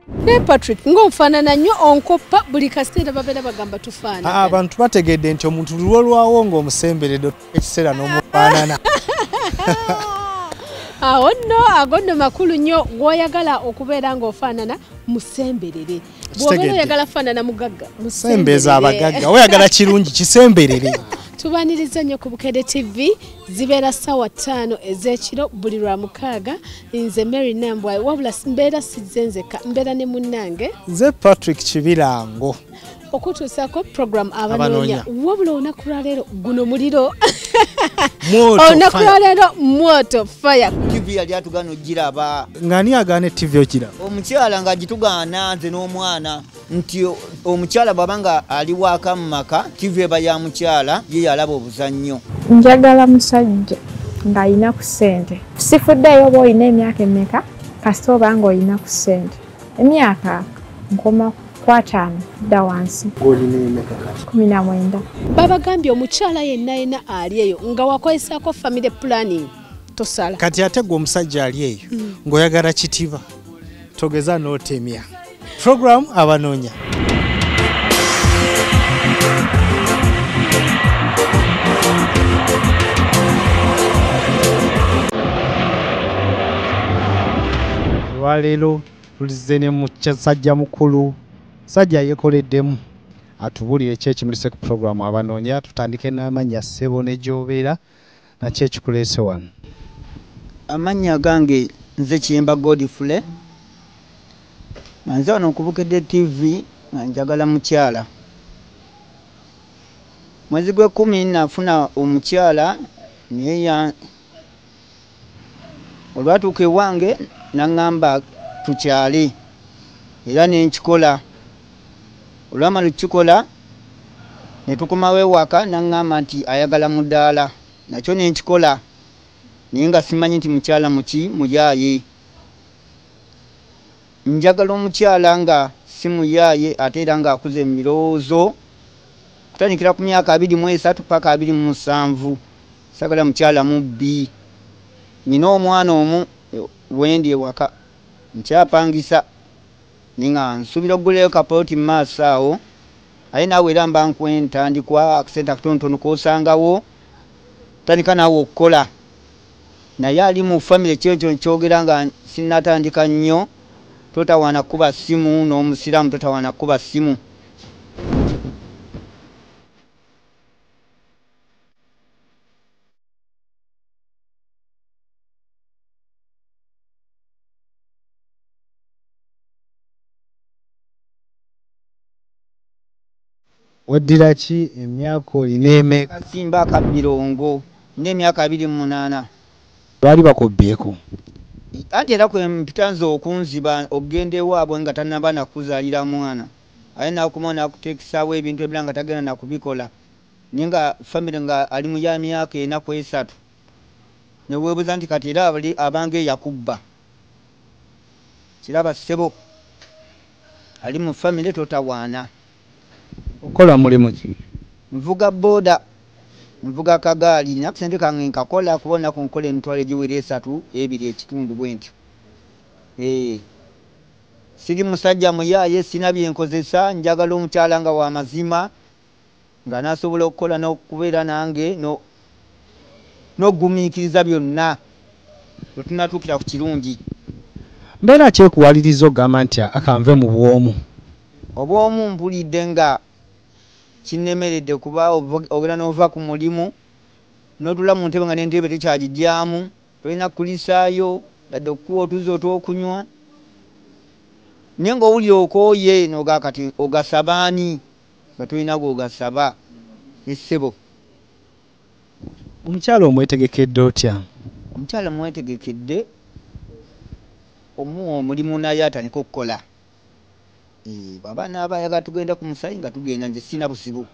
Ne Patrick ng'ofaanana nnyo onkoppa buli kaseera babeera bagamba tufaanana. Abantu bategedde nti omuntu luwolwawo ng'omusemberedde ekiseera n'omufaanana. Ago nno makulu nnyo gw'oyagala okubeera ng'ofaanana musemberere. Bw'obeera oyagala faanana mugagga musemberere abagagga oyagala kirungi kisemberere. Tubaniriza nnyo ku Bukedde TV zibeera ssaawa 5 ez'ekiro buli Lwamukaaga. Nze Mary Nambwa wabula mbeera sizenzeka mbeera ne munnange nze Patrick Kibirango okutuusaako program abanoonya wabula olunaku lwa leero guno muliro olunaku lwa leero moto fire. TV yali atugana ogiraba ng'ani agaana TV okiraba omukyala ng'agitugaana nze n'omwana nti omukyala bw'aba nga ali waaka mu maka TV eba ya mukyala ye yalaba obuzannyo. Njagala musajja ng'alina ku ssente. Sifuddeyo oba olina emyaka emeka kasita oba ng'olina ku ssente. Emyaka nkoma ku 5 dda wansi. ng'olina emeka kati 19. Babagambye omukyala yenna ali eyo nga wakozesaako family planning tosala. kati ate gwe omusajja ali eyo ng'oyagala kitiba togeza n'otemya. Program abanoonya. Lwaleero tulize ne musajja mukulu sajja yekoleddemu atubulire kyekimulise ku program abanoonya. Tutandike n'amannya ssebo ne gy'obeera nakyo ekikuleese wano. Amannya gange nze Kiyemba Godfrey nze wano ku Bukedde TV nga njagala mukyala. Mwezi gwe 10 nafuna omukyala naye olwatuuka ewange naŋŋamba tukyale era nenkikola. Olwamala okukikola ne tukomawo ewaka naŋŋamba nti ayagala mudaala nakyo nenkikola naye nga simanyi nti mukyala muki muyaaye. Njagala omukyala nga si muyaaye ate era ng'akuze mu birowoozo kutandikira ku myaka 23 paka 27. Sagala mukyala mubbi. Nina omwana omu wendi ewaka nkyapangisa ninga nsuubira okuggulayo kapooti mu maaso awo aye naawe era mba nkwentandikwa akasente akatonotono k'osangawo tandika naawe okukola. Naye ali mu famire kyekyo nkyogera nga sinnatandika nnyo. Totawaana kuba simu n'omusiraamu totawaana kuba simu. Weddira ki emyaka olina emeka? Simba akabirongo n'emyaka 28. Baali bakubbyeko Anti era kwempitanze okunziba okugenda ewaabwe nga tannaba nakuzaalira mwana aye nakuma nakuteekisaawo ebintu ebira nga tagenda nakubikola naye nga famire nga ali mu ya myaka 4 ku 3 neweebuuza nti kati era abange yakubba. Kiraba ssebo ali mu famire totawaana. okola mulimu ki? Nvuga boda nvuga kagaali nakasente kange nkakola kubona ku nkola emitwalo egiwera 3 2 ekitundu bwentyo. Siri musajja muyaaye sina byenkozesa njagala omukyala nga wa mazima nga nasobola okukola n'okubeera nange n'ogumiikiriza byonna wetunatuukira ku kirungi. Mbeera ki ekuwaliriza ogamba nti akanve mu bwomu? Obwomu mpulidde nga kinnemeredde kuba ogenda n'ova ku mulimu n'otula mu ntebe nga n'entebe tekyagijjaamu tolina kulisaayo ladde okukuwa otuzi otw'okunywa naye ng'owulira okooye n'ogaa kati ogasabaani nga tolina gw'ogasaba essebo. Omukyala omwetegekedde otya? Omukyala mwetegekedde omuwa omulimu naye atandika okukola. Baba n'abayagala tugenda ku musayi nga tugenda nze sina busibu.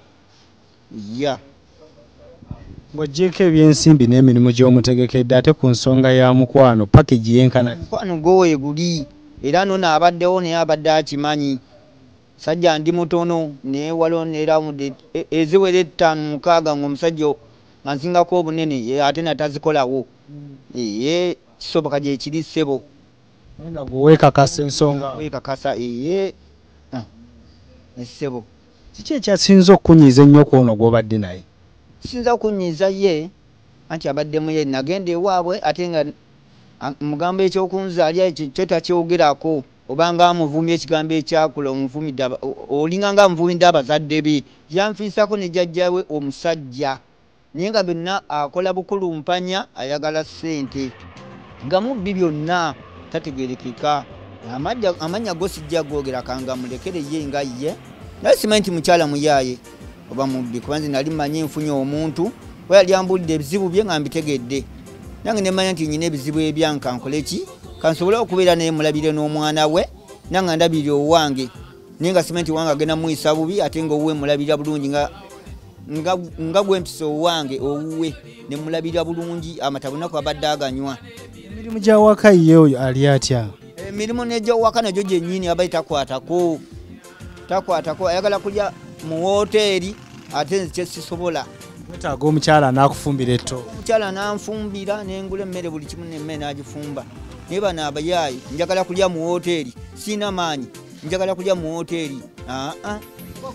Ng'oggyeko ebyensimbi n'emirimu gy'omutegekedde ate ku nsonga ya mukwano package yenkana. Mukwano gwowe guli era nno abaddewo naye abadde akimanyi. Sajja ndi mutono naye waliwo neera eziwera 5 6 ng'omusajja nga nsingako obunene ate natazikolawo. Kisoboka gye kiri ssebo. nga wekakasa ensonga wekakasa essebo kiki ekyasinza okunyiiza ennyo ku ono gw'obadde naye sinza kunyiiza ye anti abaddemu ye nagenda ewaabwe ate nga mugambo ekyokunzaalya ekyo takyogerako obanga amuvumya ekigambo ekyakula omuvumidde olinga nga amuvumidde abazadde be yanfiisako ne jjajjawe omusajja naye nga byonna akola bukulumpanya ayagala ssente nga mubbi byonna tategerekeka amanya go sijja googera kanga mulekere ye nga ye naye simanyi nti mukyala muyaaye oba mubbi kuba nze nali mmanyi nfunye omuntu we yali ambulidde ebizibu bye nga mbitegedde nange ne manya nti nyina ebizibu ebyanka nkole ki kansobole okubeera naye mulabire n'omwana we nange ndabire owange naye nga simanyi nti wange agenda muyisa bubi ate nga owuwe mulabira bulungi nga gwe mpisa owange owuwe ne mulabira bulungi amatabunaku abadde aganywa emirimu gyawaka ye oyo ali atya emirimu nejyowaka nagyo gyennyini abayi takwatako ayagala kulya mu woteeri ate nze kyesisobola wetaaga omukyala n'akufumbira etto omukyala nanfumbira nengula emmere buli kimu nemmere n'agifumba naye bano abayaayi njagala kulya mu woteeri siina maanyi njagala kulya mu woteeri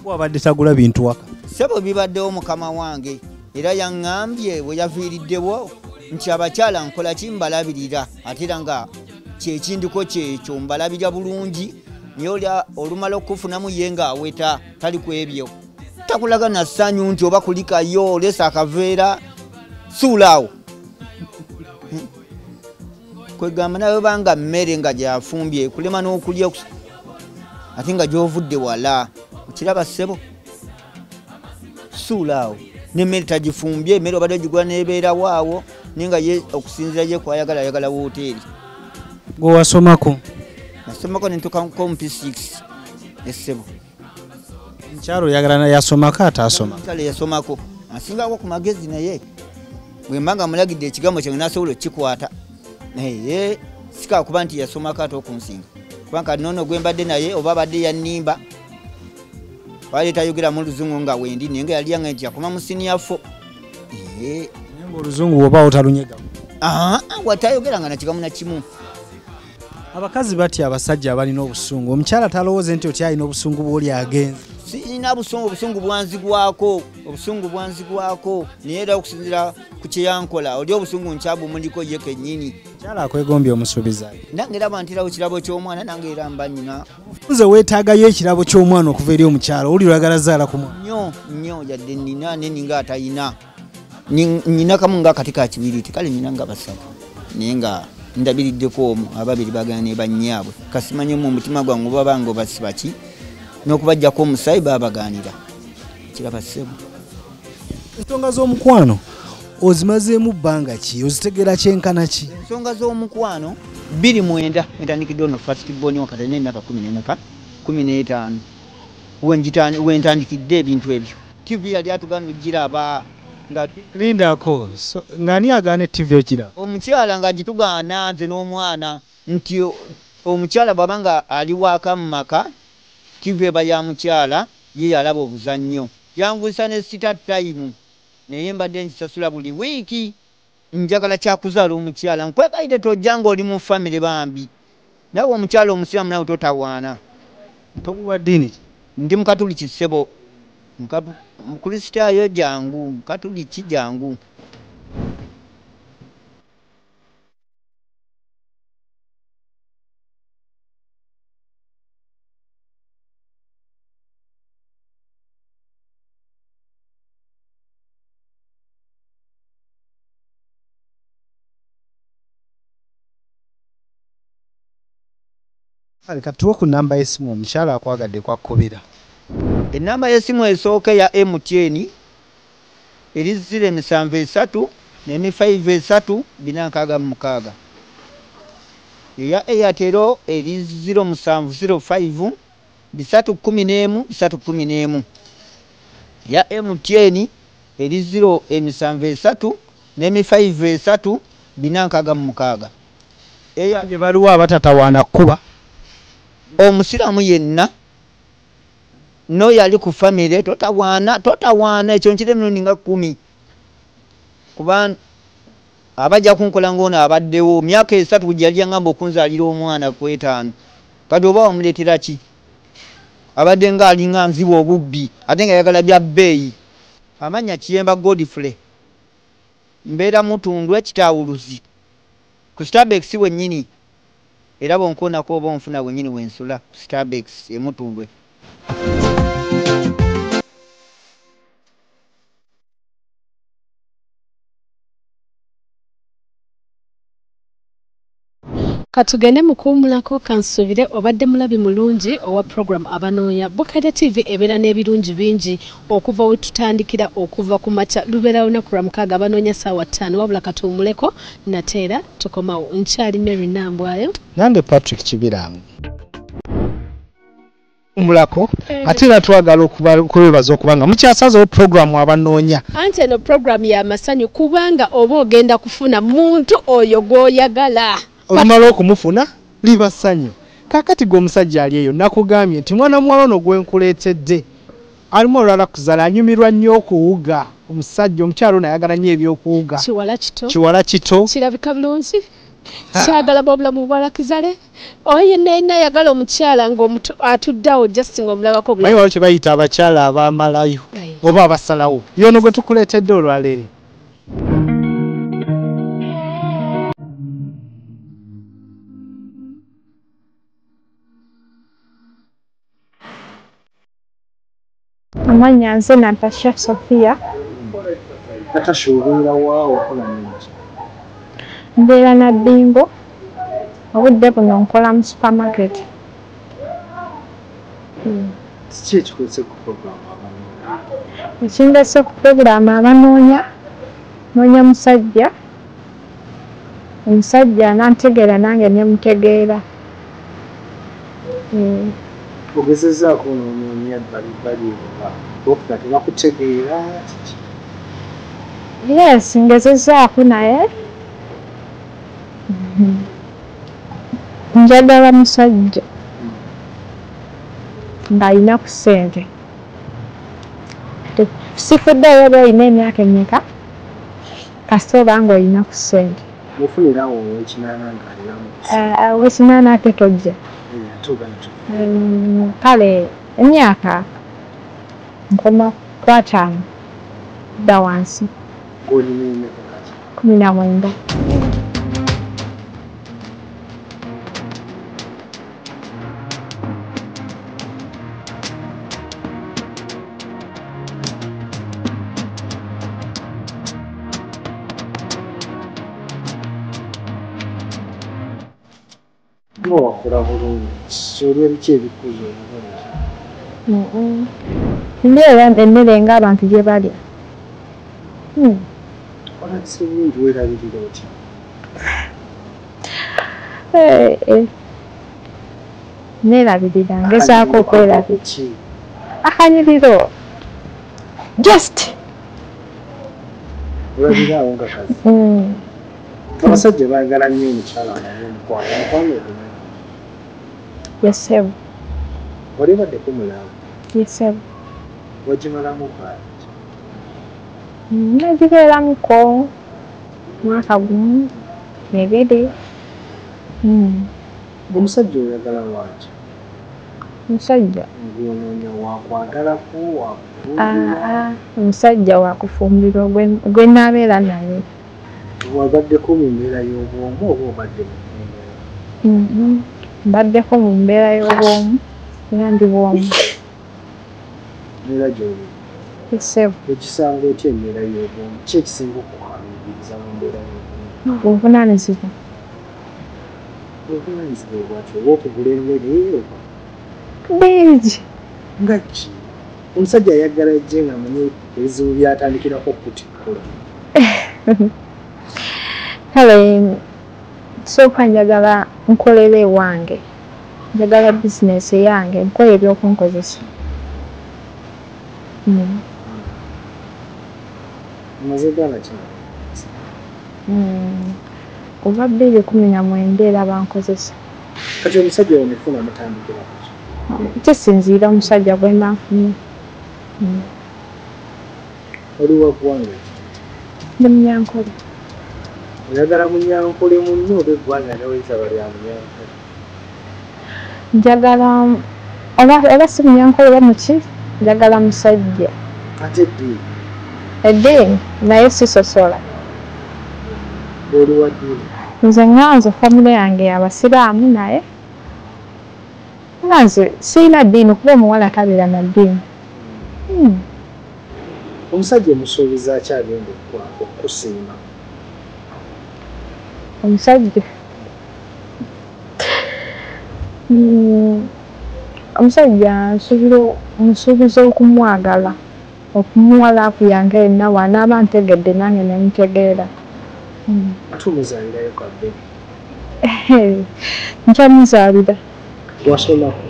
wabadde tagula bintu waka sebo bibaddewo mukama wange era yaŋŋambye bwe yaviiriddewo nti abakyala nkola ki mbalabirira ate era nga kyekindiko kyekyo mbalabira bulungi naye olumala okufunamu ye ng'aweta tali ku ebyo takulaga na ssanyu nti oba kulikayo olesa akaveera suulaawo kwegamba nawe banga mmere nga gyafumbye kulema n'okulya ate nga gy'ovudde wala okiraba ssebo suulaawo n'emmere tagifumbye emmere obadde ogigula n'ebeerawo awo naye nga ye okusinzira ye kwayagala wooteeri gwe wasomako nasomako nentukako P6 essebo mukyalo oyagala yasomako ataasoma mukyalo yasomako asingako ku magezi naye bwe mbanga mulagidde ekigambo kyange nasobola okukikwata naye sika kuba nti yasomako ate okunsinga kubanga nono gwe mbadde naye oba abadde yannimba wali tayogera mu luzungu nga wendi naye nga yali yange nti yakoma mu siniyafo naye ng'oluzungu oba otalunyega watayogera nga nakigamu nakimu abakazi batya abasajja abalina obusungu omukyala talowooze nti oti alina obusungu bw'oli agenze sirina obusungu bwanzigwako naye era okusinzira ku kyeyankola oli obusungu nkyabumuliko ye kennyini mukyala akwegombye omusuubizayo nange era bantirawo kirabo ky'omwana nange era mba nyina nze weetaagayo ekirabo ky'omwana okuva eri omukyala oli lwagala zaala ku mwana nnyo yadde nina neninga atayina nyina kamu nga akati ka kibiriiti kale nyina nga basatu naye nga ndabiriddeko omwo ababiri bagana ne bannyaabwe kasimanyemu omutima gwange obabanga obasibaki n'okubajjako omusaayi babaganira kiraba ssebo ensonga z'omukwano ozimazeemu bbanga ki ozitegeera kyenkana ki ensonga z'omukwano 29 entandikidde ono fastiboni wakati n'emyaka 15 wentandikidde ebintu ebyo tv yali atugana ogiraba nga lindako ng'ani agaana tv okiraba omukyala nga gitugaana nze n'omwana nti omukyala bw'aba nga ali waaka mu maka tv eba ya mukyala ye yalaba obuzannyo yanguisa ne sita time naye mbadde nkisasula buli wiiki njagala kyakuzaala omukyala nkwekayite tojja ng'oli mu famire bambi nawe omukyala omusiraamu nawe totawaana tokuwa ddiini ndi mukatuliki ssebo mukristaayo jangu mukatuliki jangu katuwe ku namba y'essimu omukyala akwagadde kwakkubira enamba y'essimu esooka ya MTN eri 073 5 3 eya Airtel eri 0705 311 ya MTN eri 073 5 3 gye baliwo abatatawaana kkuba omusiraamu yenna n'oyo ali ku famire totawaana ekyo nkire emirundi nga 10 kuba abajja kunkola ng'ono abaddewo myaka 3 gyali yangamba okunzaalira omwana ku 5 kati oba wamuleetera ki abadde ng'alinga nziba obubbi ate nga yagala bya bbeeyi amanya Kiyemba Godfrey mbeera mutundwe kitawuluzi ku Starbucks wennyini era bonkoonako oba onfuna wennyini wensula ku Starbucks emutundwe. Katugende mukuumulako kansubire obadde mulabi mulungi owa program abanoonya Bukedde TV ebeera n'ebirungi bingi okuva we tutandikira okuva ku makya lubeera lunaku lwa mukaaga abanoonya ssaawa 5 wabula katuwumuleko nateera tukomawo nkyali Mary Nambwayo nange Patrick Kibiranga mulako ate era twagala okubebaza okubanga mukyasazewo program abanoonya anti eno program ya masanyu kubanga oba ogenda kufuna muntu oyo gw'oyagala olumala okumufuna liba ssanyu kakati gwe omusajja ali eyo nakugambye nti mwana muwala ono gwe nkuleetedde alimu olwala kuzala anyumirwa nnyo okuwuga omusajja omukyalo nayagala nnyo ebyokuwuga kiwala kito kirabika bulungi kyagala bwobulamu bwalakizale oyo yenna yagala omukyala ng'omuto atuddeawo just ng'omulabako naye waliwo kye bayita abakyala abamalayo oba abasalawo yono gwe tukuleetedde olwaleero. Amanya nze Natasha Sophia. Natasha obeera waawo okola nnyo? Mbeera na Ddingo. Obudde buno nkola mu supermarket. Kiki ekikuleese ku programu abanoonya? Ekindeese ku programu abanoonya noonya musajja. Omusajja nantegeera nange ne mutegeera. Ogezezzaako onoonya bali oba tebakutegeera? Yes, ngezezzaako naye njagala musajja ng'alina ku ssente. Sifuddeyo oba olina emyaka emeka kasita oba ng'olina ku ssente. Mufunirawo ow'ekinaana ng'alinamu ku ssente? Ow'ekinaana ate tojja. Kale emyaka nkoma ku 5 dda wansi. Ng'olina emyaka kati? 19. Wakola bulungi olwo biki ebikuza obulungi? Mbeera emmere ng'abantu gye balya. Olabise bulungi weerabirira otya? Neerabirira ngezaako okwerabira. Akanyiriro just olabiraawo nga kazi. Abasajja baagala nnyo omukyala naye omukwano omukwano Yesebu. olibaddeko mulaamu? Yesebu. Wagimalamu kaaki? Nagibeeramuko mwaka gumu, 2. Omusajja oyagala lwaki? Omusajja ng'onoonya wakwagalako wakufumbirwa? Omusajja wakufumbirwa gwe naabeera naye. Wabaddeko mu mbeera y'obwomu oba obadde mu mbeera? Mbaddeko mu mbeera y'obwomu era ndi bwomu. Mbeera gy'oli? Yesebu. Ekisanga otya embeera y'obwomu? Ki ekisinga okukaluubiriza mu mbeera y'obwomu? Obuvunaanyizibwa. Obuvunaanyizibwa bwaki oba okugula emmere oba? Bingi. Nga ki? Omusajja ayagala ajje ng'amanyi ebizibu by'atandikirako okutikkula. Kale sooka njagala nkolere ewange. Njagala bizinesi eyange nkola ebyokunkozesa. Omaze ddala ki? Kuva 2019 era bankozesa. Kati omusajja wemufuna mutandikira ki? Kisinziira omusajja gwe mba nfunye. Oli wa ggwanga ki? Ndi Munyankole. Njagala munyankole munno obe gwanga n'oyita bali amunyankole. Njagala oba si munyankole oba muki njagala musajja. Ate ddiini. Eddiini naye sisosola. Oli wa ddiini. Nze nganze famire yange y'abasiraamu naye nganze sirina ddiini kuba omuwala tabeera na ddiini. Omusajja omusuubiza ki agenda okukusiima? Omusajja nsuubiza okumwagala okumuwa laafu yange yenna wanaaba ntegedde nange ne mutegeera. Tumuzaalirayo kabbe. Nkyamuzaalira. Wasomako?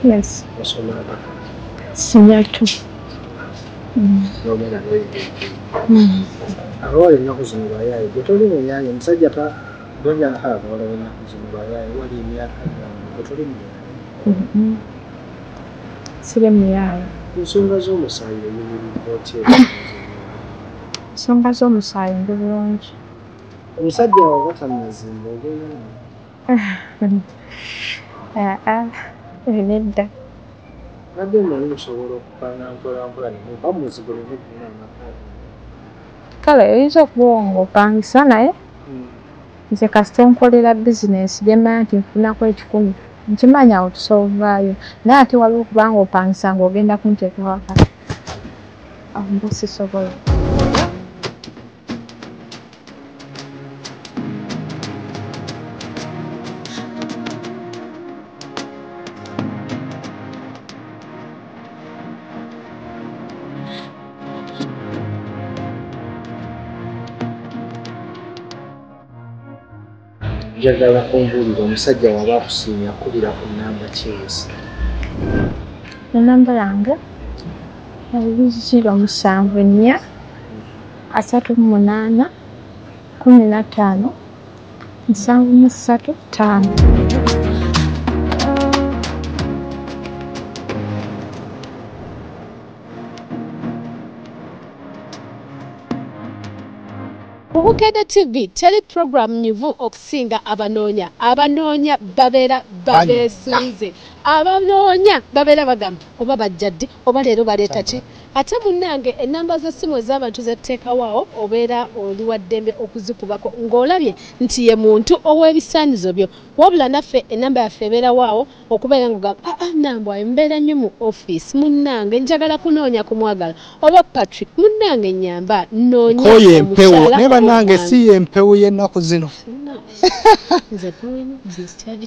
Yes. Wasomako? Sinyatu. N'ogenda n'oyiga. Abawala ennaku zino bayaaye gwe toli muyaaye omusajja tonja abawala ennaku zino bayaaye wali emyaka gwe toli muyaaye. Siri muyaaye. Ensonga z'omusaayi oyimiridde otya? Ensonga z'omusaayi ndi bulungi. Omusajja waba tannazimba ogenda? Nedda. Nadde nali musobola okupanga mpolampola ne muba muzigule mugguna amaka. Kale oyinza okuba ng'opangisa naye nze kasita onkolera bizinesi byemanya nti nfunako 10 nkimanya awo tusolvaayo naye ate waliwo okuba ng'opangisa ng'ogenda kunteeka waka awo mba sisobola. Njagala kumbuulira omusajja waba akusiimye akubira ku nnamba kiwuzi. Ennamba yange 07 4 38 15 735. Bukede TV tele program nyivu okusinga abanoonya. Abanoonya babeera babeesunze. Abanoonya babeera bagamba oba bajjadde oba leero baleeta ki. Ate munnange ennamba z'essimu ez'abantu zetteekawaawo obeera oli wa ddembe okuzikubako ng'olabye nti ye muntu ow'ebisaanizo byo. Wabula naffe ennamba yaffe ebeerawaawo okubeera ng'ogamba Nambwayo mbeera nnyo mu ofiisi munnange njagala kunoonya kumwagala oba Patrick munnange nnyamba nnoonya omukyala ne bannange si empewo y'ennaku zino.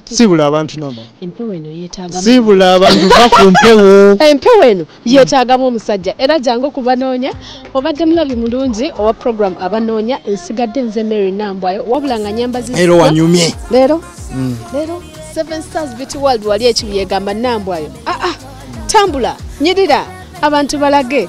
Sibula abantu namba. Empewo eno yeetaaga. Sibula abantu baku mpewo. Empewo eno yeetaagamu omusajja era jangu kubanoonya obadde mulabi mulungi owa program abanoonya nsigadde nze Mary Nambwayo wabula nga nyambazi. Leero wanyumye. Leero 7 Stars Beauty World wali ekibi yegamba Nambwayo. Tambula nyirira abantu balage.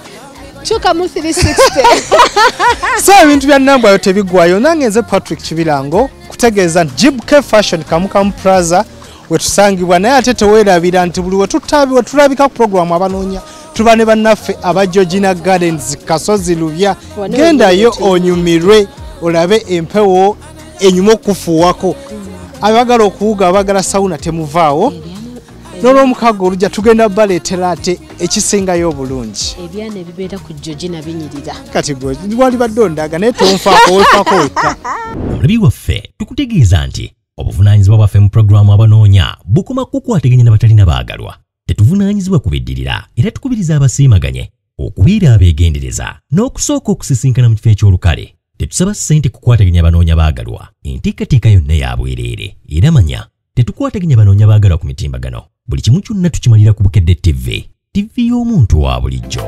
Chuka mu 360. So ebintu bya Nambwayo tebiggwayo nange nze Patrick Kibirango kutegeeza JibK Fashion Kamukamu Plaza wetusangibwa naye ate teweerabira nti buli we tulabika ku programu abanoonya tuba ne bannaffe aba Georgina Gardens Kasozi Lubya. Gendayo onyumirwe olabe empewo enyuma okufuuwako. Abagala okuwuga abagala sawuna temuvaawo. N'olw'omukago olujja tugenda baleetera ate ekisingayo obulungi. Ebyana ebibeera ku Georgina binyirira. Kati gwe wali badde ondaga naye tonfaako wefaako wekka. Omulabi waffe tukutegeeza nti obuvunaanyizibwa bwaffe mu pulogulaamu abanoonya bukoma kukwataganya n'abatalina baagalwa. Tetuvunaanyizibwa kubeddirira era tukubiriza abasiimaganye okubeera abeegendereza n'okusooka okusisinkana mu kifo eky'olukale. Tetusaba ssente kukwataganya abanoonya baagalwa. Enteekateeka yonna ya bwereere era manya tetukwataganya banoonya baagalwa ku mitimbagano. Buli kimu kyonna tukimalira ku Bukedde TV y'omuntu wa bulijjo.